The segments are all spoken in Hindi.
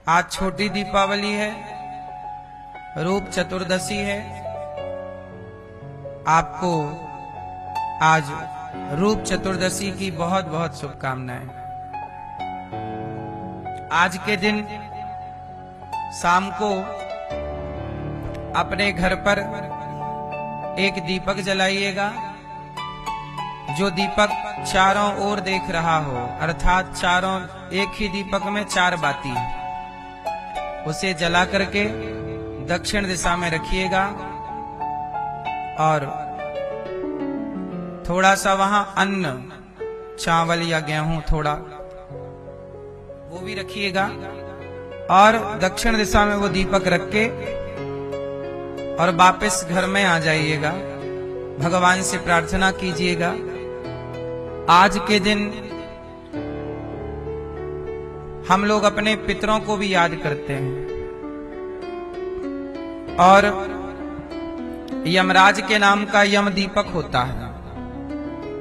आज छोटी दीपावली है, रूप चतुर्दशी है। आपको आज रूप चतुर्दशी की बहुत बहुत शुभकामनाएं। आज के दिन शाम को अपने घर पर एक दीपक जलाइएगा, जो दीपक चारों ओर देख रहा हो, अर्थात चारों एक ही दीपक में चार बाती, उसे जला करके दक्षिण दिशा में रखिएगा और थोड़ा सा वहां अन्न, चावल या गेहूं थोड़ा वो भी रखिएगा और दक्षिण दिशा में वो दीपक रख के और वापस घर में आ जाइएगा। भगवान से प्रार्थना कीजिएगा। आज के दिन हम लोग अपने पितरों को भी याद करते हैं और यमराज के नाम का यम दीपक होता है।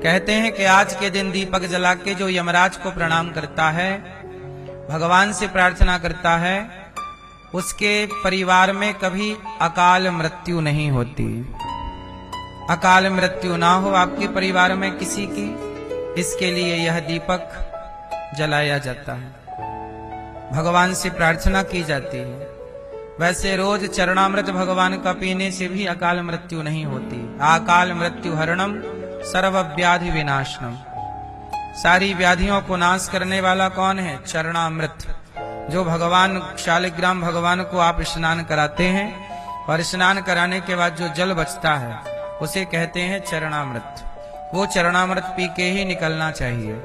कहते हैं कि आज के दिन दीपक जला के जो यमराज को प्रणाम करता है, भगवान से प्रार्थना करता है, उसके परिवार में कभी अकाल मृत्यु नहीं होती। अकाल मृत्यु ना हो आपके परिवार में किसी की, इसके लिए यह दीपक जलाया जाता है, भगवान से प्रार्थना की जाती है। वैसे रोज चरणामृत भगवान का पीने से भी अकाल मृत्यु नहीं होती। अकाल मृत्यु हरणम सर्व व्याधि विनाशनम। सारी व्याधियों को नाश करने वाला कौन है? चरणामृत। जो भगवान शालिग्राम भगवान को आप स्नान कराते हैं और स्नान कराने के बाद जो जल बचता है उसे कहते हैं चरणामृत। वो चरणामृत पी के ही निकलना चाहिए।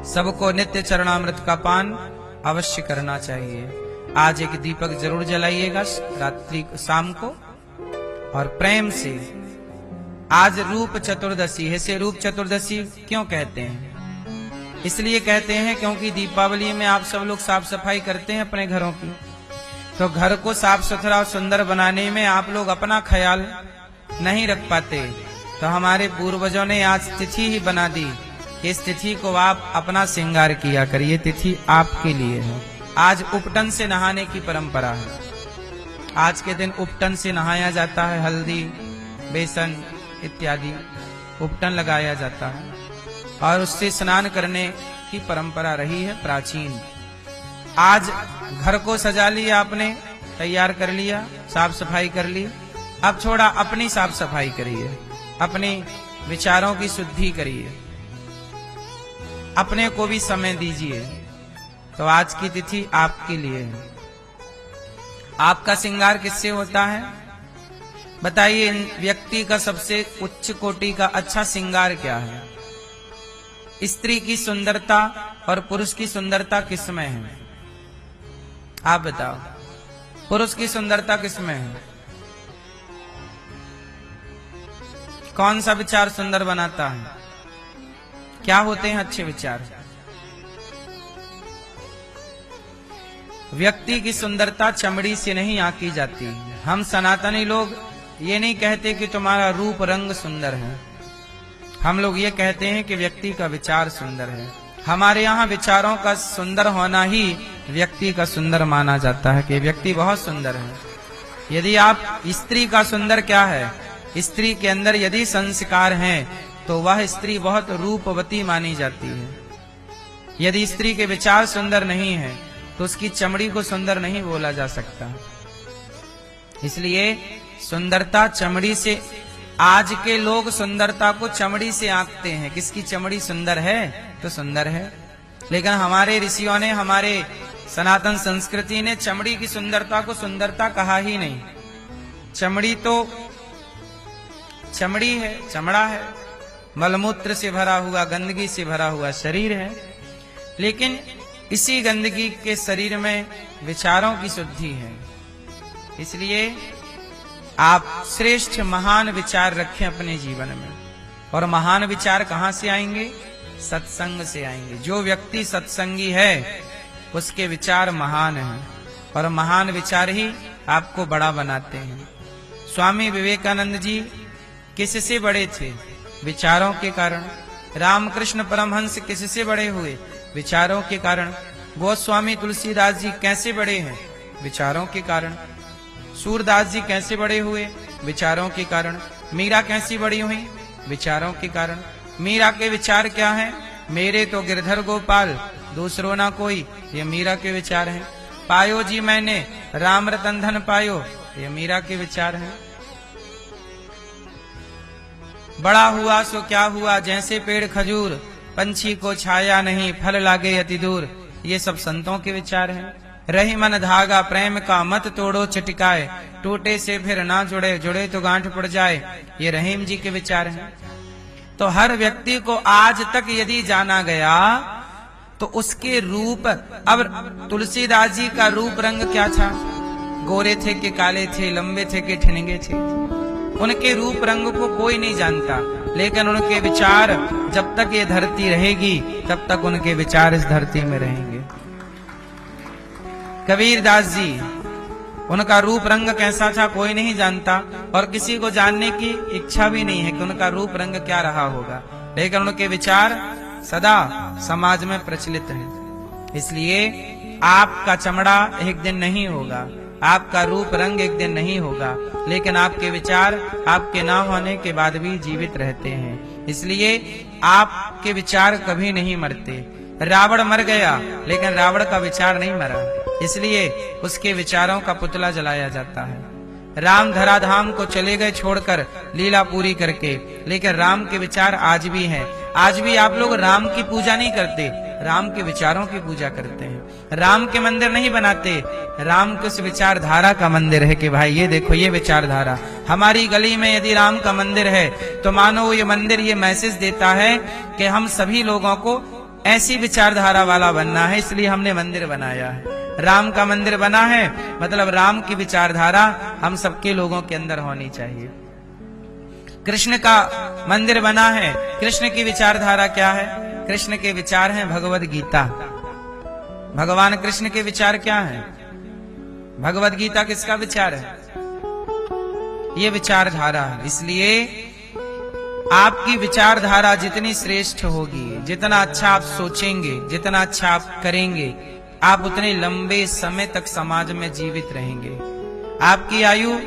सबको नित्य चरणामृत का पान अवश्य करना चाहिए। आज एक दीपक जरूर जलाइएगा रात्रि शाम को और प्रेम से। आज रूप चतुर्दशी है। इसे रूप चतुर्दशी क्यों कहते हैं? इसलिए कहते हैं क्योंकि दीपावली में आप सब लोग साफ सफाई करते हैं अपने घरों की, तो घर को साफ सुथरा और सुंदर बनाने में आप लोग अपना ख्याल नहीं रख पाते, तो हमारे पूर्वजों ने आज तिथि ही बना दी। इस तिथि को आप अपना श्रृंगार किया करिए। तिथि आपके लिए है। आज उपटन से नहाने की परंपरा है। आज के दिन उपटन से नहाया जाता है। हल्दी, बेसन इत्यादि उपटन लगाया जाता है और उससे स्नान करने की परंपरा रही है प्राचीन। आज घर को सजा लिया आपने, तैयार कर लिया, साफ सफाई कर ली। अब थोड़ा अपनी साफ सफाई करिए, अपने विचारों की शुद्धि करिए, अपने को भी समय दीजिए। तो आज की तिथि आपके लिए है। आपका श्रृंगार किससे होता है? बताइए, व्यक्ति का सबसे उच्च कोटि का अच्छा श्रृंगार क्या है? स्त्री की सुंदरता और पुरुष की सुंदरता किसमें है? आप बताओ, पुरुष की सुंदरता किसमें है? कौन सा विचार सुंदर बनाता है? क्या होते हैं अच्छे विचार? व्यक्ति की सुंदरता चमड़ी से नहीं आंकी जाती। हम सनातनी लोग ये नहीं कहते कि तुम्हारा रूप रंग सुंदर है। हम लोग ये कहते हैं कि व्यक्ति का विचार सुंदर है। हमारे यहाँ विचारों का सुंदर होना ही व्यक्ति का सुंदर माना जाता है कि व्यक्ति बहुत सुंदर है। यदि आप स्त्री का सुंदर क्या है? स्त्री के अंदर यदि संस्कार हैं तो वह स्त्री बहुत रूपवती मानी जाती है। यदि स्त्री के विचार सुंदर नहीं है तो उसकी चमड़ी को सुंदर नहीं बोला जा सकता। इसलिए सुंदरता चमड़ी से, आज के लोग सुंदरता को चमड़ी से आंकते हैं। किसकी चमड़ी सुंदर है तो सुंदर है, लेकिन हमारे ऋषियों ने, हमारे सनातन संस्कृति ने चमड़ी की सुंदरता को सुंदरता कहा ही नहीं। चमड़ी तो चमड़ी है, चमड़ा है, मलमूत्र से भरा हुआ, गंदगी से भरा हुआ शरीर है, लेकिन इसी गंदगी के शरीर में विचारों की शुद्धि है। इसलिए आप श्रेष्ठ महान विचार रखें अपने जीवन में। और महान विचार कहां से आएंगे? सत्संग से आएंगे। जो व्यक्ति सत्संगी है उसके विचार महान हैं और महान विचार ही आपको बड़ा बनाते हैं। स्वामी विवेकानंद जी किससे बड़े थे? विचारों के कारण। रामकृष्ण परमहंस किससे बड़े हुए? विचारों के कारण। गोस्वामी तुलसीदास जी कैसे बड़े हैं? विचारों के कारण। सूरदास जी कैसे बड़े हुए? विचारों के कारण। मीरा कैसी बड़ी हुई? विचारों के कारण। मीरा के विचार क्या हैं? मेरे तो गिरधर गोपाल दूसरो ना कोई, ये मीरा के विचार हैं। पायो जी मैंने राम रतन धन पायो, ये मीरा के विचार हैं। बड़ा हुआ सो क्या हुआ, जैसे पेड़ खजूर, पंछी को छाया नहीं, फल लागे अति दूर, ये सब संतों के विचार हैं। रही मन धागा प्रेम का, मत तोड़ो चटकाए, टूटे से फिर ना जुड़े, जुड़े तो गांठ पड़ जाए, ये रहीम जी के विचार हैं। तो हर व्यक्ति को आज तक यदि जाना गया तो उसके रूप, अब तुलसीदास जी का रूप रंग क्या था? गोरे थे कि काले थे, लंबे थे कि ठिनगे थे, उनके रूप रंग को कोई नहीं जानता, लेकिन उनके विचार जब तक ये धरती रहेगी तब तक उनके विचार इस धरती में रहेंगे। कबीरदास जी, उनका रूप रंग कैसा था कोई नहीं जानता, और किसी को जानने की इच्छा भी नहीं है कि उनका रूप रंग क्या रहा होगा, लेकिन उनके विचार सदा समाज में प्रचलित है। इसलिए आपका चमड़ा एक दिन नहीं होगा, आपका रूप रंग एक दिन नहीं होगा, लेकिन आपके विचार आपके ना होने के बाद भी जीवित रहते हैं। इसलिए आपके विचार कभी नहीं मरते। रावण मर गया लेकिन रावण का विचार नहीं मरा, इसलिए उसके विचारों का पुतला जलाया जाता है। राम धराधाम को चले गए छोड़कर लीला पूरी करके, लेकिन राम के विचार आज भी हैं। आज भी आप लोग राम की पूजा नहीं करते, राम के विचारों की पूजा करते हैं। राम के मंदिर नहीं बनाते, राम के उस विचारधारा का मंदिर है कि भाई ये देखो ये विचारधारा। हमारी गली में यदि राम का मंदिर है तो मानो ये मंदिर ये मैसेज देता है कि हम सभी लोगों को ऐसी विचारधारा वाला बनना है, इसलिए हमने मंदिर बनाया है। राम का मंदिर बना है मतलब राम की विचारधारा हम सबके लोगों के अंदर होनी चाहिए। कृष्ण का मंदिर बना है, कृष्ण की विचारधारा क्या है? कृष्ण के विचार हैं भगवद गीता। भगवान कृष्ण के विचार क्या हैं? भगवद गीता किसका विचार है? ये विचारधारा है। इसलिए आपकी विचारधारा जितनी श्रेष्ठ होगी, जितना अच्छा आप सोचेंगे, जितना अच्छा आप करेंगे, आप उतने लंबे समय तक समाज में जीवित रहेंगे। आपकी आयु,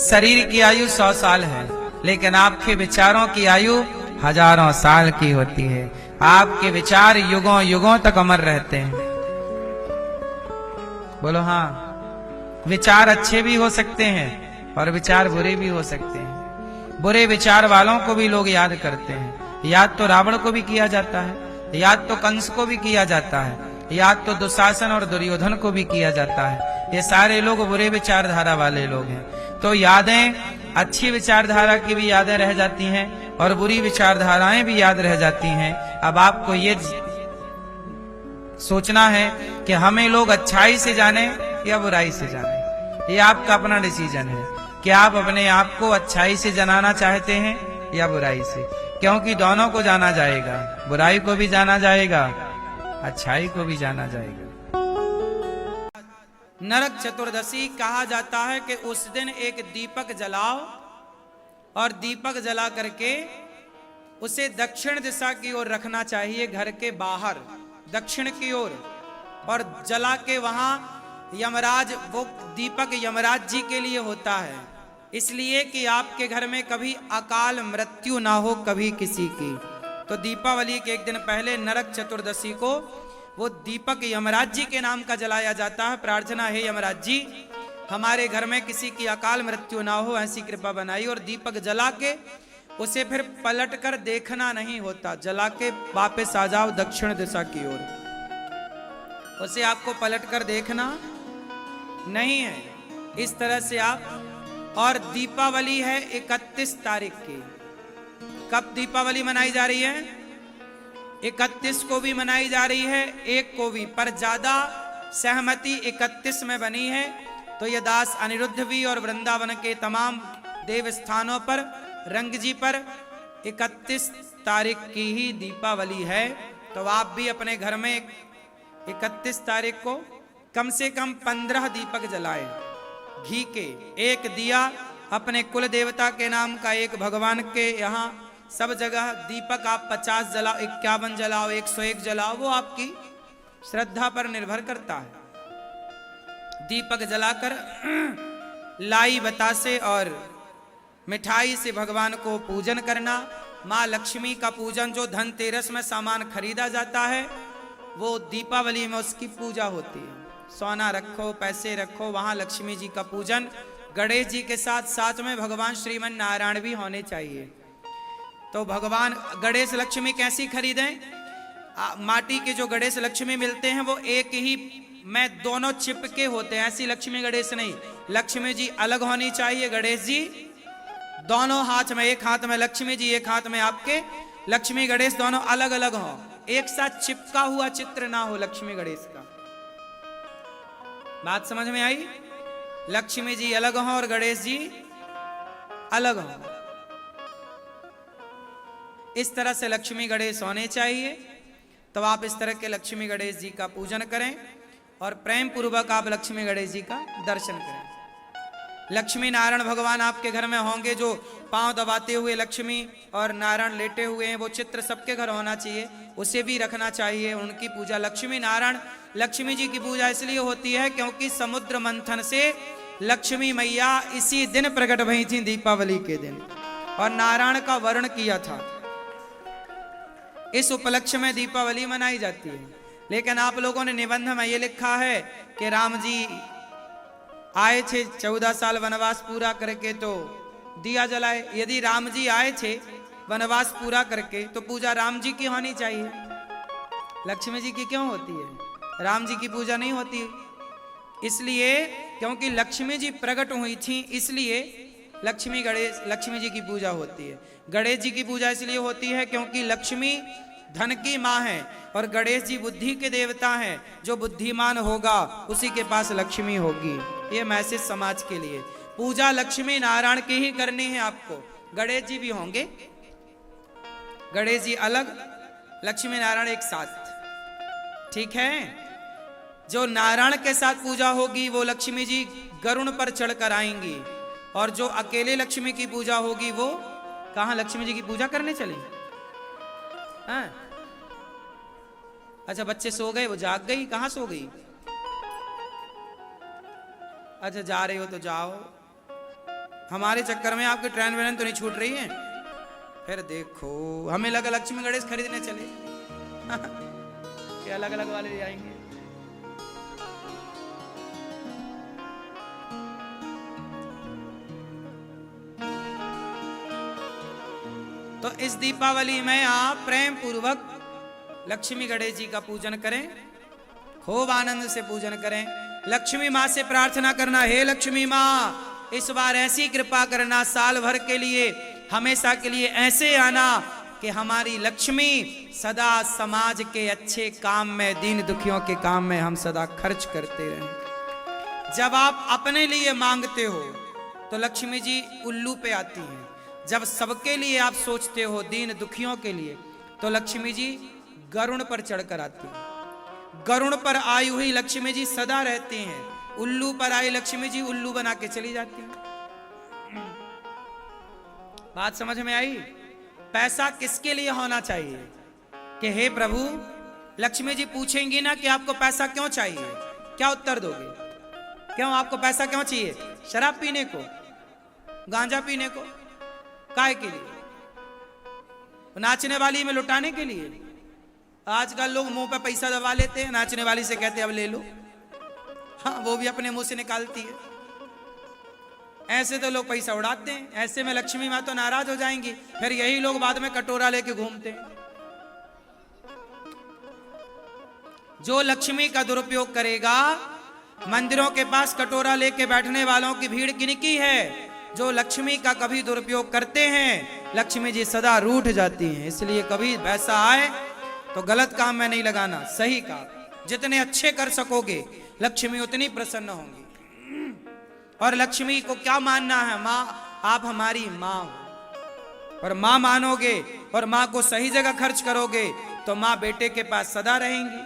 शरीर की आयु 100 साल है, लेकिन आपके विचारों की आयु हजारों साल की होती है। आपके विचार युगों युगों तक अमर रहते हैं। बोलो हाँ। विचार अच्छे भी हो सकते हैं और विचार बुरे भी हो सकते हैं। बुरे विचार वालों को भी लोग याद करते हैं। याद तो रावण को भी किया जाता है, याद तो कंस को भी किया जाता है, याद तो दुशासन और दुर्योधन को भी किया जाता है। ये सारे लोग बुरे विचारधारा वाले लोग हैं। तो यादें, अच्छी विचारधारा की भी यादें रह जाती हैं और बुरी विचारधाराएं भी याद रह जाती हैं। अब आपको ये सोचना है कि हमें लोग अच्छाई से जाने या बुराई से जाने। ये आपका अपना डिसीजन है कि आप अपने आप को अच्छाई से जनाना चाहते हैं या बुराई से, क्योंकि दोनों को जाना जाएगा, बुराई को भी जाना जाएगा, अच्छाई को भी जाना जाएगा। नरक चतुर्दशी कहा जाता है कि उस दिन एक दीपक जलाओ और दीपक जला करके उसे दक्षिण दिशा की ओर रखना चाहिए, घर के बाहर दक्षिण की ओर, और जला के वहां यमराज, वो दीपक यमराज जी के लिए होता है, इसलिए कि आपके घर में कभी अकाल मृत्यु ना हो कभी किसी की। तो दीपावली के एक दिन पहले नरक चतुर्दशी को वो दीपक यमराज जी के नाम का जलाया जाता है। प्रार्थना है यमराज जी हमारे घर में किसी की अकाल मृत्यु ना हो, ऐसी कृपा बनाई। और दीपक जला के उसे फिर पलट कर देखना नहीं होता, जला के वापस आ जाओ दक्षिण दिशा की ओर, उसे आपको पलट कर देखना नहीं है। इस तरह से आप, और दीपावली है 31 तारीख की। कब दीपावली मनाई जा रही है? 31 को भी मनाई जा रही है, 1 को भी, पर ज्यादा सहमति 31 में बनी है। तो ये दास अनिरुद्ध भी और वृंदावन के तमाम देव स्थानों पर, रंग जी पर 31 तारीख की ही दीपावली है। तो आप भी अपने घर में 31 तारीख को कम से कम 15 दीपक जलाएं, घी के। एक दिया अपने कुल देवता के नाम का, एक भगवान के यहाँ, सब जगह दीपक आप 50 जलाओ, 51 जलाओ, 101 जलाओ, वो आपकी श्रद्धा पर निर्भर करता है। दीपक जलाकर लाई बतासे और मिठाई से भगवान को पूजन करना। माँ लक्ष्मी का पूजन, जो धनतेरस में सामान खरीदा जाता है, वो दीपावली में उसकी पूजा होती है। सोना रखो, पैसे रखो, वहां लक्ष्मी जी का पूजन। गणेश जी के साथ साथ में भगवान श्रीमन नारायण भी होने चाहिए। तो भगवान गणेश लक्ष्मी कैसी खरीदें? माटी के जो गणेश लक्ष्मी मिलते हैं वो एक ही में दोनों चिपके होते हैं, ऐसी लक्ष्मी गणेश नहीं। लक्ष्मी जी अलग होनी चाहिए, गणेश जी दोनों हाथ में, एक हाथ में लक्ष्मी जी, एक हाथ में आपके लक्ष्मी गणेश, दोनों अलग अलग हो, एक साथ चिपका हुआ चित्र ना हो लक्ष्मी गणेश का। बात समझ में आई? लक्ष्मी जी अलग हो और गणेश जी अलग हो। इस तरह से लक्ष्मी गणेश होने चाहिए। तो आप इस तरह के लक्ष्मी गणेश जी का पूजन करें और प्रेम पूर्वक आप लक्ष्मी गणेश जी का दर्शन करें। लक्ष्मी नारायण भगवान आपके घर में होंगे, जो पांव दबाते हुए लक्ष्मी और नारायण लेटे हुए हैं, वो चित्र सबके घर होना चाहिए, उसे भी रखना चाहिए। उनकी पूजा, लक्ष्मी नारायण, लक्ष्मी जी की पूजा इसलिए होती है क्योंकि समुद्र मंथन से लक्ष्मी मैया इसी दिन प्रकट हुई थी, दीपावली के दिन, और नारायण का वर्ण किया था। इस उपलक्ष्य में दीपावली मनाई जाती है। लेकिन आप लोगों ने निबंध में ये लिखा है कि राम जी आए थे 14 साल वनवास पूरा करके तो दिया जलाए। यदि राम जी आए थे वनवास पूरा करके तो पूजा राम जी की होनी चाहिए, लक्ष्मी जी की क्यों होती है? राम जी की पूजा नहीं होती, इसलिए क्योंकि लक्ष्मी जी प्रकट हुई थी, इसलिए लक्ष्मी जी की पूजा होती है। गणेश जी की पूजा इसलिए होती है क्योंकि लक्ष्मी धन की माँ है और गणेश जी बुद्धि के देवता हैं। जो बुद्धिमान होगा उसी के पास लक्ष्मी होगी। ये मैसेज समाज के लिए। पूजा लक्ष्मी नारायण की ही करनी है आपको। गणेश जी भी होंगे, गणेश जी अलग, लक्ष्मी नारायण एक साथ, ठीक है। जो नारायण के साथ पूजा होगी वो लक्ष्मी जी गरुड़ पर चढ़कर आएंगी, और जो अकेले लक्ष्मी की पूजा होगी वो कहां लक्ष्मी जी की पूजा करने चले? हाँ? अच्छा, बच्चे सो गए, वो जाग गई, कहां सो गई? अच्छा, जा रहे हो तो जाओ, हमारे चक्कर में आपकी ट्रेन वेन तो नहीं छूट रही है। फिर देखो हमें लगा लक्ष्मी गणेश खरीदने चले कि अलग अलग वाले ले आएंगे। तो इस दीपावली में आप प्रेम पूर्वक लक्ष्मी गणेश जी का पूजन करें, खूब आनंद से पूजन करें। लक्ष्मी माँ से प्रार्थना करना, हे लक्ष्मी माँ इस बार ऐसी कृपा करना, साल भर के लिए, हमेशा के लिए ऐसे आना कि हमारी लक्ष्मी सदा समाज के अच्छे काम में, दीन दुखियों के काम में हम सदा खर्च करते रहें। जब आप अपने लिए मांगते हो तो लक्ष्मी जी उल्लू पे आती हैं। जब सबके लिए आप सोचते हो, दीन दुखियों के लिए, तो लक्ष्मी जी गरुड़ पर चढ़कर आती हैं। गरुड़ पर आई हुई लक्ष्मी जी सदा रहती हैं, उल्लू पर आई लक्ष्मी जी उल्लू बना के चली जाती हैं। बात समझ में आई? पैसा किसके लिए होना चाहिए कि हे प्रभु, लक्ष्मी जी पूछेंगी ना कि आपको पैसा क्यों चाहिए, क्या उत्तर दोगे? क्यों आपको पैसा क्यों चाहिए? शराब पीने को, गांजा पीने को, काय के लिए? नाचने वाली में लुटाने के लिए? आजकल लोग मुंह पे पैसा दबा लेते हैं, नाचने वाली से कहते हैं अब ले लो। हाँ, वो भी अपने मुंह से निकालती है। ऐसे तो लोग पैसा उड़ाते हैं। ऐसे में लक्ष्मी माँ तो नाराज हो जाएंगी, फिर यही लोग बाद में कटोरा लेके घूमते हैं। जो लक्ष्मी का दुरुपयोग करेगा, मंदिरों के पास कटोरा लेके बैठने वालों की भीड़ किनकी है? जो लक्ष्मी का कभी दुरुपयोग करते हैं, लक्ष्मी जी सदा रूठ जाती हैं। इसलिए कभी पैसा आए तो गलत काम में नहीं लगाना, सही काम। जितने अच्छे कर सकोगे लक्ष्मी उतनी प्रसन्न होंगी। और लक्ष्मी को क्या मानना है? माँ, आप हमारी माँ हो, और माँ मानोगे और माँ को सही जगह खर्च करोगे तो माँ बेटे के पास सदा रहेंगी,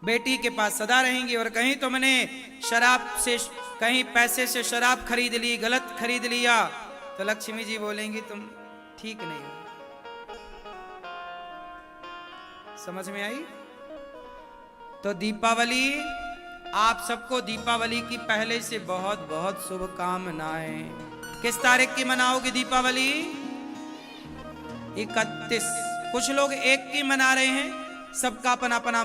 बेटी के पास सदा रहेंगी। और कहीं तुमने शराब से, कहीं पैसे से शराब खरीद ली, गलत खरीद लिया, तो लक्ष्मी जी बोलेंगी तुम ठीक नहीं हो। समझ में आई? तो दीपावली, आप सबको दीपावली की पहले से बहुत बहुत शुभकामनाएं। किस तारीख की मनाओगे दीपावली? 31। कुछ लोग 1 की मना रहे हैं, सबका अपना अपना